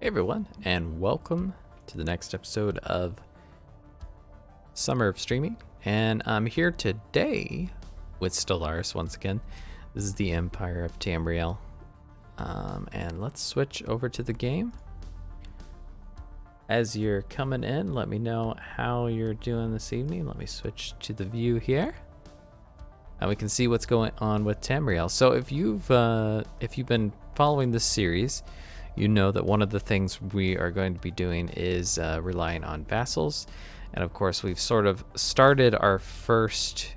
Hey everyone, and welcome to the next episode of Summer of Streaming. And I'm here today with Stellaris once again. This is the Empire of Tamriel. And let's switch over to the game. As you're coming in, let me know how you're doing this evening. Let me switch to the view here. And we can see what's going on with Tamriel. So if you've been following this series, you know that one of the things we are going to be doing is relying on vassals. And of course, we've sort of started our first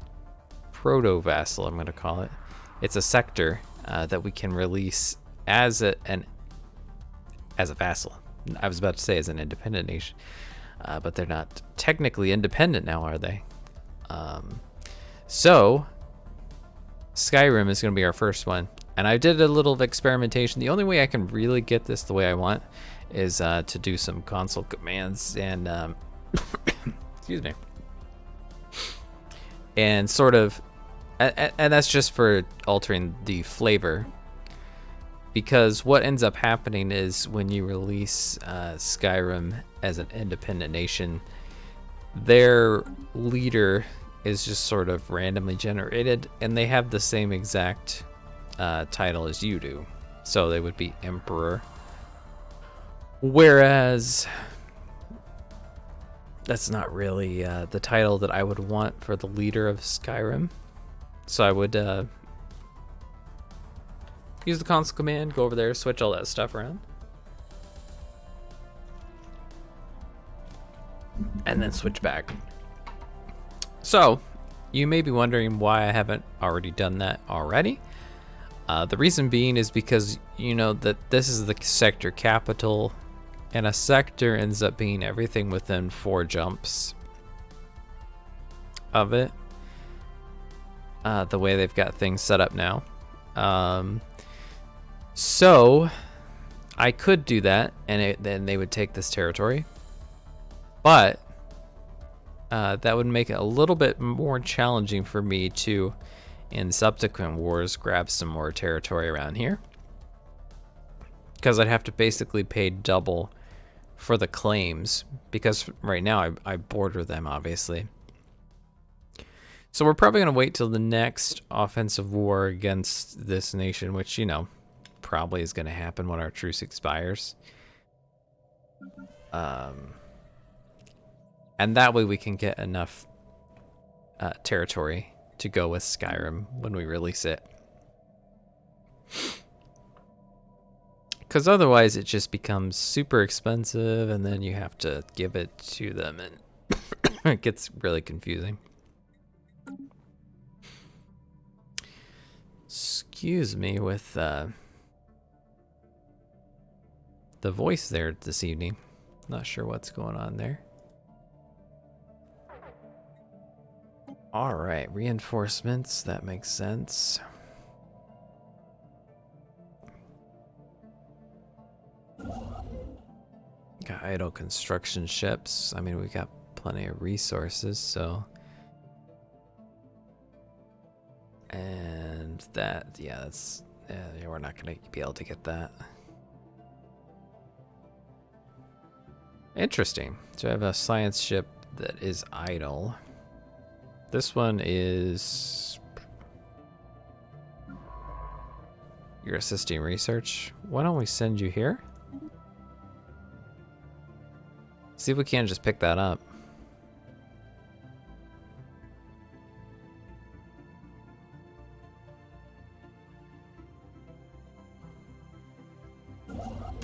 proto-vassal, I'm going to call it. It's a sector that we can release as a vassal. I was about to say as an independent nation, but they're not technically independent now, are they? So Skyrim is going to be our first one. And I did a little experimentation. The only way I can really get this the way I want is to do some console commands and excuse me, and sort of, and that's just for altering the flavor. Because what ends up happening is when you release Skyrim as an independent nation, their leader is just sort of randomly generated, and they have the same exact title as you do, so they would be emperor, whereas that's not really the title that I would want for the leader of Skyrim. So I would use the console command, go over there, switch all that stuff around, and then switch back. So you may be wondering why I haven't already done that already. The reason being is because you know that this is the sector capital, and a sector ends up being everything within 4 jumps of it. The way they've got things set up now. So I could do that, and then they would take this territory. But that would make it a little bit more challenging for me to, in subsequent wars, grab some more territory around here, because I'd have to basically pay double for the claims, because right now I border them, obviously. So we're probably going to wait till the next offensive war against this nation, which, you know, probably is going to happen when our truce expires. And that way we can get enough territory to go with Skyrim when we release it. Because otherwise it just becomes super expensive, and then you have to give it to them, and it gets really confusing. Excuse me with the voice there this evening. Not sure what's going on there. All right, reinforcements, that makes sense. Got idle construction ships. I mean, we got plenty of resources, so. And that, yeah, that's, yeah, we're not gonna be able to get that. Interesting. So I have a science ship that is idle. This one is, you're assisting research. Why don't we send you here? See if we can just pick that up.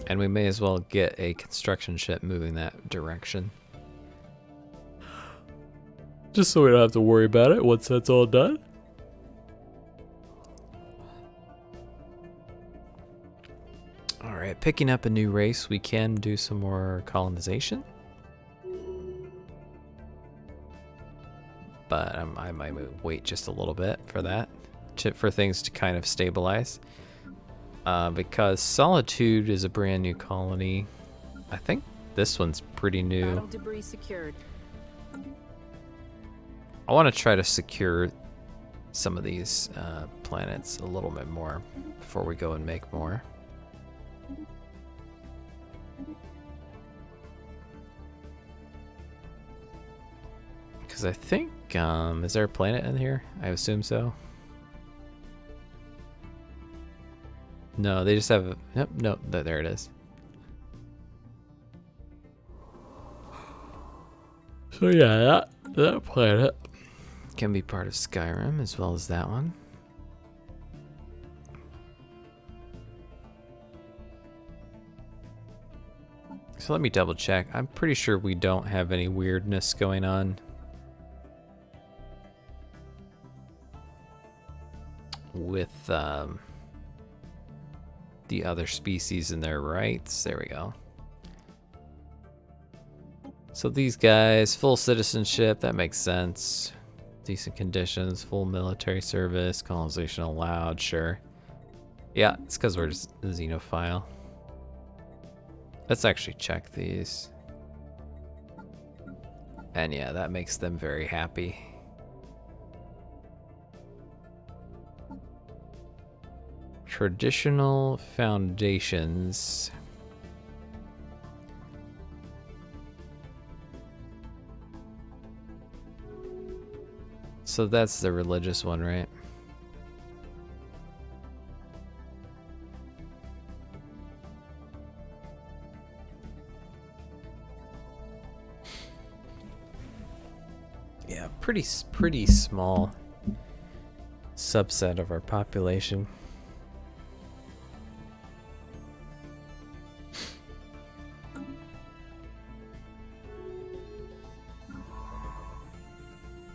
And we may as well get a construction ship moving that direction, just so we don't have to worry about it once that's all done. All right, picking up a new race, we can do some more colonization. But I might wait just a little bit for that, for things to kind of stabilize. Because Solitude is a brand new colony. I think this one's pretty new. Battle debris secured. I want to try to secure some of these planets a little bit more before we go and make more. Because I think, is there a planet in here? I assume so. No, they just have, yep, no, there it is. So yeah, that planet can be part of Skyrim as well as that one. So let me double check. I'm pretty sure we don't have any weirdness going on with the other species and their rights. There we go. So these guys, full citizenship, that makes sense. Decent conditions, full military service, colonization allowed, sure. Yeah, it's because we're just a xenophile. Let's actually check these. And yeah, that makes them very happy. Traditional foundations. So that's the religious one, right? Yeah, pretty small subset of our population.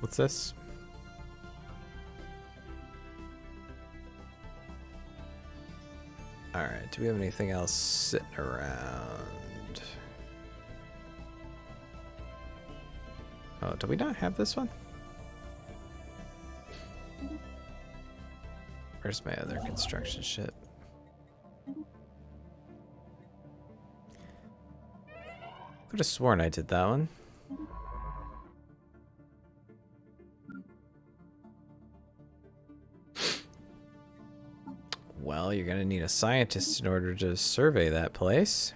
What's this? All right, do we have anything else sitting around? Oh, do we not have this one? Where's my other construction ship? Could have sworn I did that one. Well, you're gonna need a scientist in order to survey that place.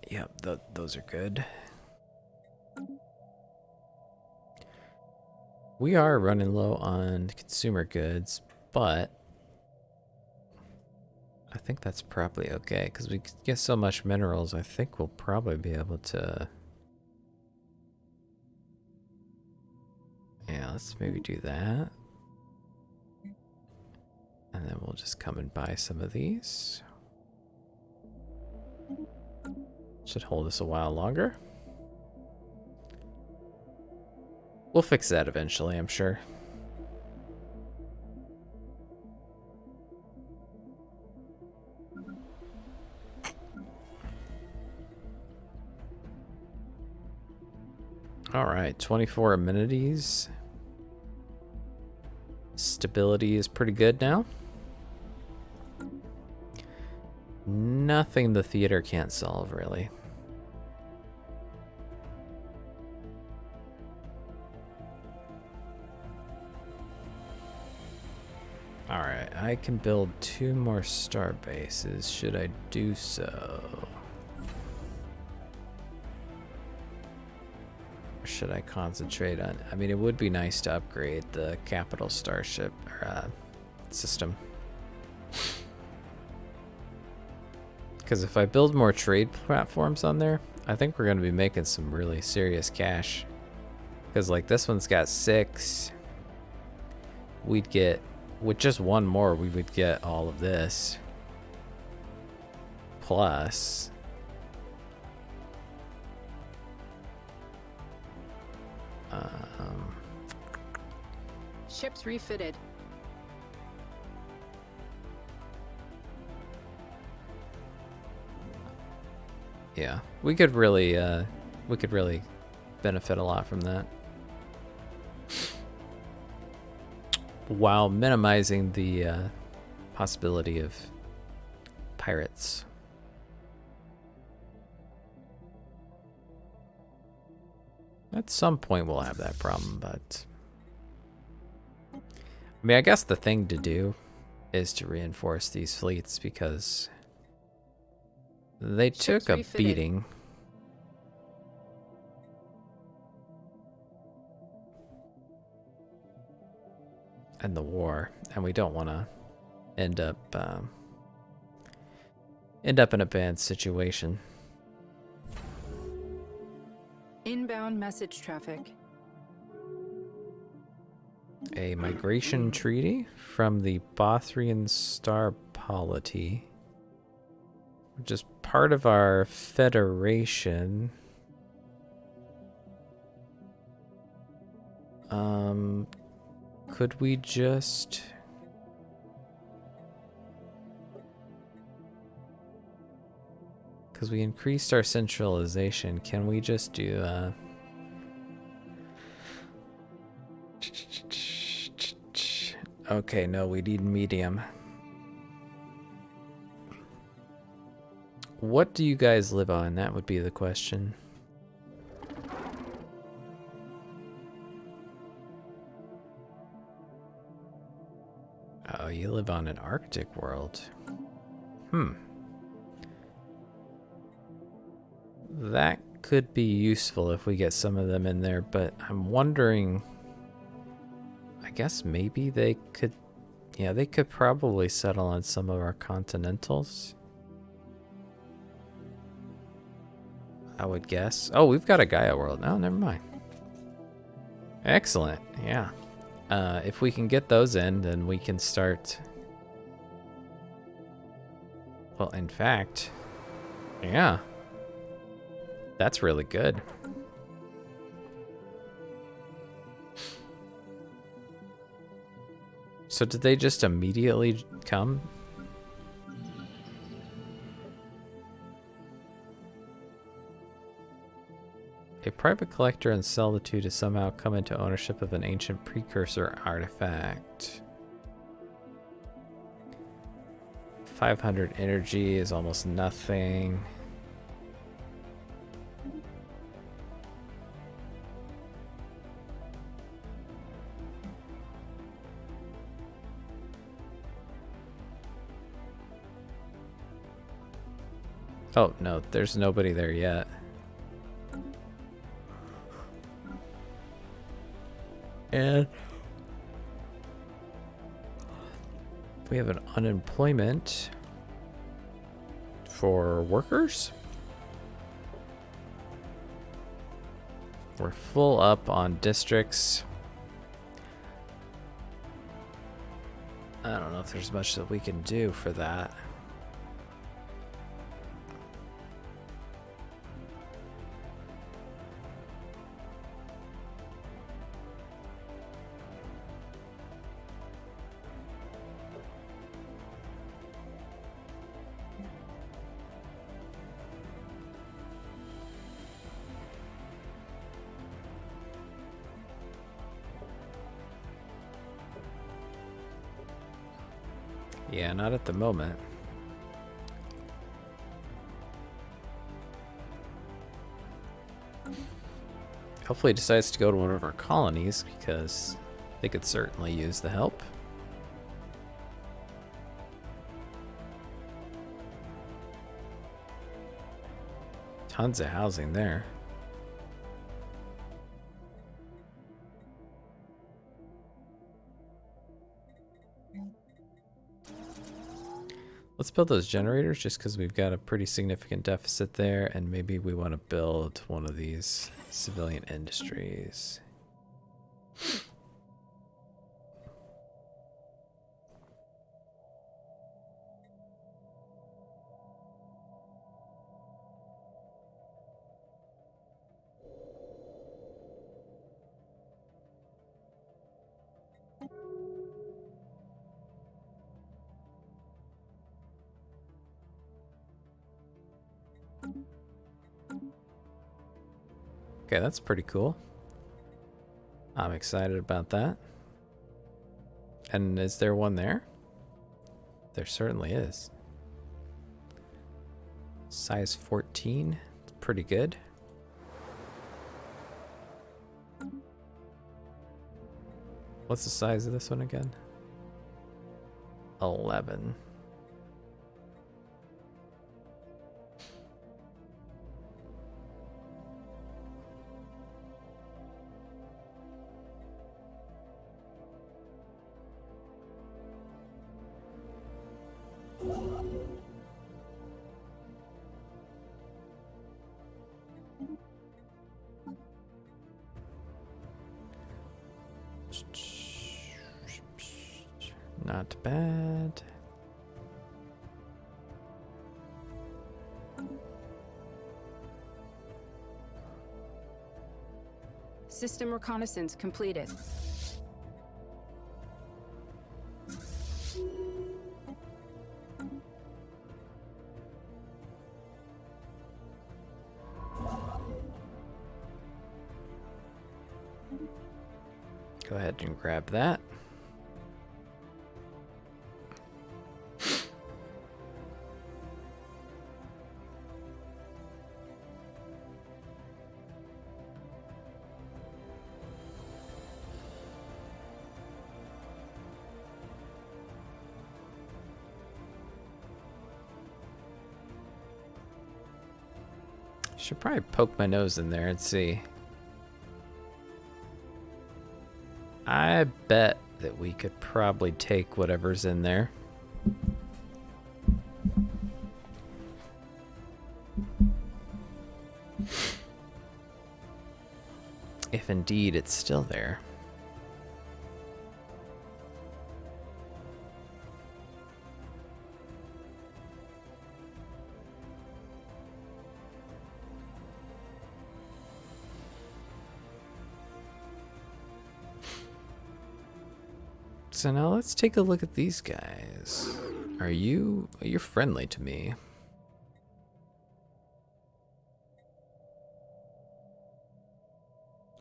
Yep, those are good. We are running low on consumer goods, but I think that's probably okay because we get so much minerals. I think we'll probably be able to. Yeah, let's maybe do that. And then we'll just come and buy some of these. Should hold us a while longer. We'll fix that eventually, I'm sure. All right, 24 amenities. Stability is pretty good now. Nothing the theater can't solve, really. Alright, I can build 2 more star bases. Should I do so? Or should I concentrate on... I mean, it would be nice to upgrade the capital starship or, system. Because if I build more trade platforms on there, I think we're going to be making some really serious cash. Because like this one's got 6. We'd get, with just 1 more, we would get all of this. Plus. Ships refitted. Yeah, we could really We could really benefit a lot from that, while minimizing the possibility of pirates. At some point we'll have that problem, but I mean, I guess the thing to do is to reinforce these fleets because they took a beating. In the war, and we don't want to end up in a bad situation. Inbound message traffic. A migration treaty from the Bothrian Star polity, which is part of our federation. Could we just... Because we increased our centralization, can we just do okay, no, we need medium. What do you guys live on? That would be the question. Oh, you live on an Arctic world. That could be useful if we get some of them in there, but I'm wondering... I guess maybe they could... Yeah, they could probably settle on some of our continentals. I would guess. Oh, we've got a Gaia world. Oh, never mind. Excellent. Yeah. If we can get those in, then we can start... Well, in fact... Yeah. That's really good. So did they just immediately come? A private collector in Solitude has somehow come into ownership of an ancient precursor artifact. 500 energy is almost nothing. Oh, no, there's nobody there yet. And we have an unemployment for workers. We're full up on districts. I don't know if there's much that we can do for that. Yeah, not at the moment. Hopefully he decides to go to one of our colonies because they could certainly use the help. Tons of housing there. Let's build those generators just because we've got a pretty significant deficit there, and maybe we want to build one of these civilian industries. Okay, that's pretty cool. I'm excited about that. And is there one there? There certainly is. Size 14. It's pretty good. What's the size of this one again? 11. Not bad. System reconnaissance completed. Go ahead and grab that. Should probably poke my nose in there and see. I bet that we could probably take whatever's in there. If indeed it's still there. So now let's take a look at these guys. You're friendly to me.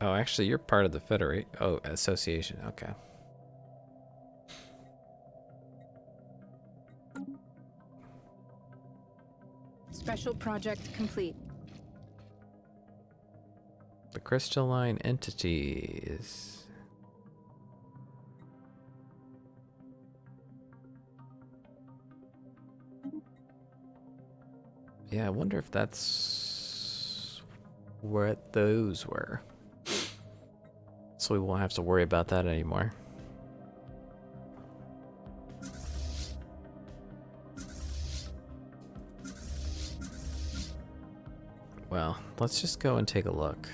Oh, actually you're part of the association. Okay. Special project complete. The crystalline entities. Yeah, I wonder if that's what those were. So we won't have to worry about that anymore. Well, let's just go and take a look.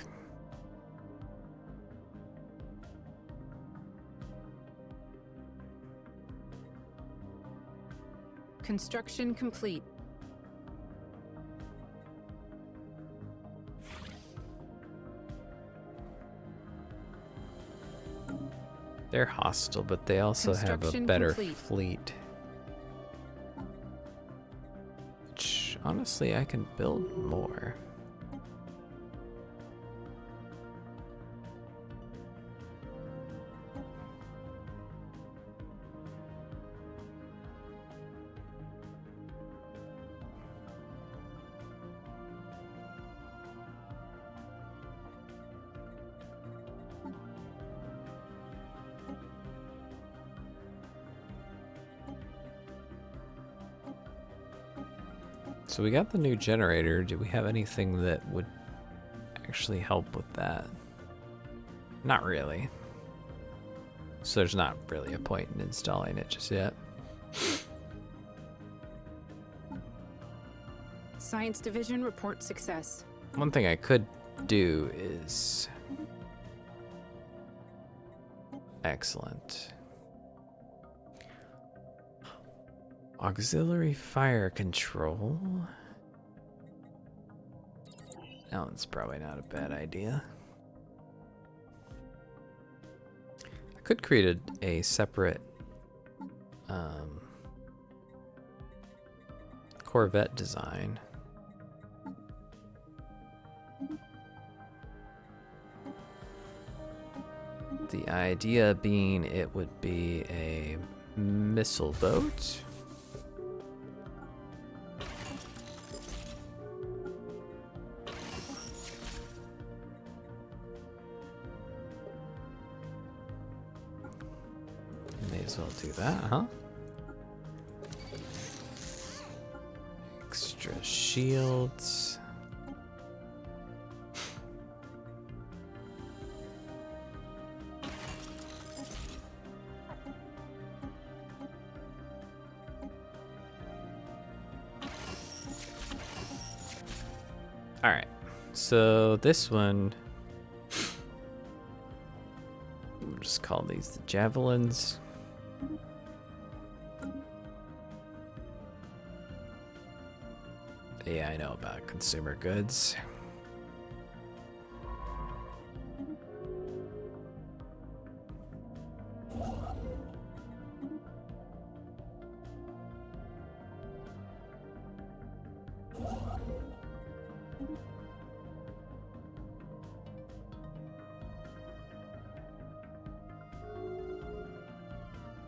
Construction complete. They're hostile, but they also have a Construction better complete. fleet. Which, honestly, I can build more. So we got the new generator. Do we have anything that would actually help with that? Not really. So there's not really a point in installing it just yet. Science division report success. One thing I could do is... Excellent. Auxiliary fire control. That one's probably not a bad idea. I could create a separate Corvette design. The idea being it would be a missile boat. May as well do that, huh? Extra shields. All right, so this one, we'll just call these the javelins. Yeah, I know about consumer goods.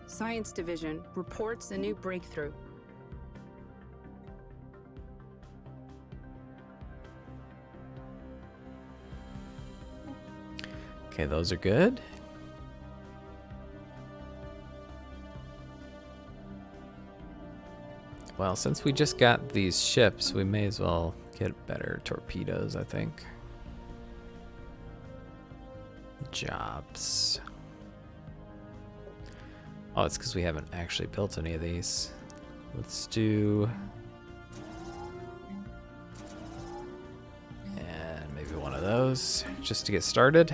Science Division reports a new breakthrough. Okay, those are good. Well, since we just got these ships, we may as well get better torpedoes, I think. Jobs. Oh, it's because we haven't actually built any of these. Let's do... and maybe one of those, just to get started.